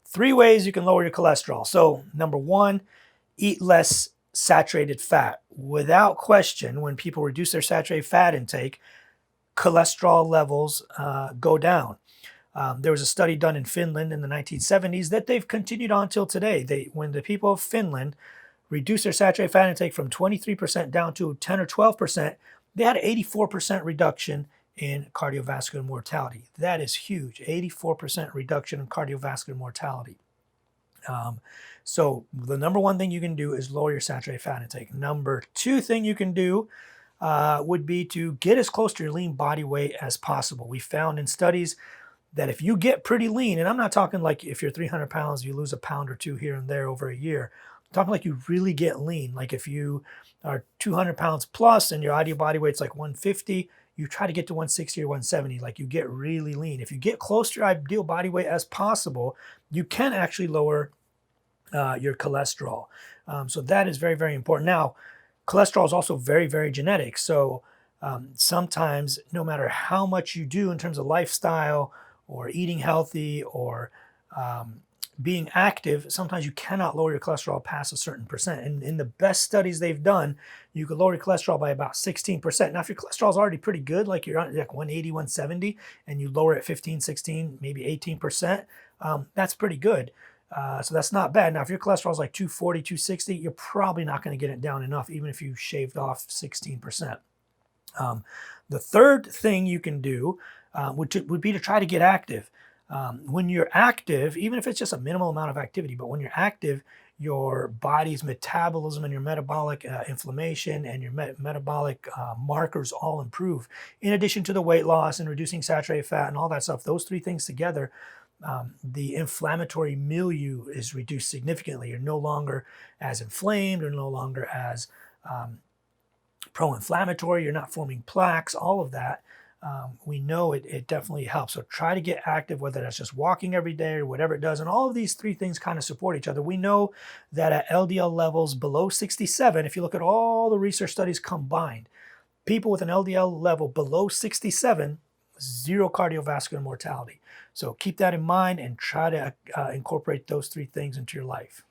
3 ways you can lower your cholesterol. So number 1, eat less saturated fat. Without question, when people reduce their saturated fat intake, cholesterol levels go down. There was a study done in Finland in the 1970s that they've continued on till today. When the people of Finland reduced their saturated fat intake from 23% down to 10 or 12%, they had an 84% reduction in cardiovascular mortality. That is huge, 84% reduction in cardiovascular mortality. So the number 1 thing you can do is lower your saturated fat intake. Number 2 thing you can do would be to get as close to your lean body weight as possible. We found in studies that if you get pretty lean, and I'm not talking like if you're 300 pounds, you lose a pound or 2 here and there over a year. I'm talking like you really get lean. Like if you are 200 pounds plus and your ideal body weight's like 150, you try to get to 160 or 170, like you get really lean. If you get close to your ideal body weight as possible, you can actually lower your cholesterol. So that is very, very important. Now, cholesterol is also very, very genetic. So sometimes no matter how much you do in terms of lifestyle or eating healthy or being active, sometimes you cannot lower your cholesterol past a certain percent. And in the best studies they've done, you could lower your cholesterol by about 16%. Now, if your cholesterol is already pretty good, like you're on like 180, 170, and you lower it 15, 16, maybe 18%, that's pretty good. So that's not bad. Now, if your cholesterol is like 240, 260, you're probably not going to get it down enough, even if you shaved off 16%. The third thing you can do would be to try to get active. When you're active, even if it's just a minimal amount of activity, but when you're active, your body's metabolism and your metabolic inflammation and your metabolic markers all improve. In addition to the weight loss and reducing saturated fat and all that stuff, those 3 things together, the inflammatory milieu is reduced significantly. You're no longer as inflamed, you're no longer as pro-inflammatory, you're not forming plaques, all of that. We know it definitely helps. So try to get active, whether that's just walking every day or whatever it does. And all of these 3 things kind of support each other. We know that at LDL levels below 67, if you look at all the research studies combined, people with an LDL level below 67, 0 cardiovascular mortality. So keep that in mind and try to incorporate those 3 things into your life.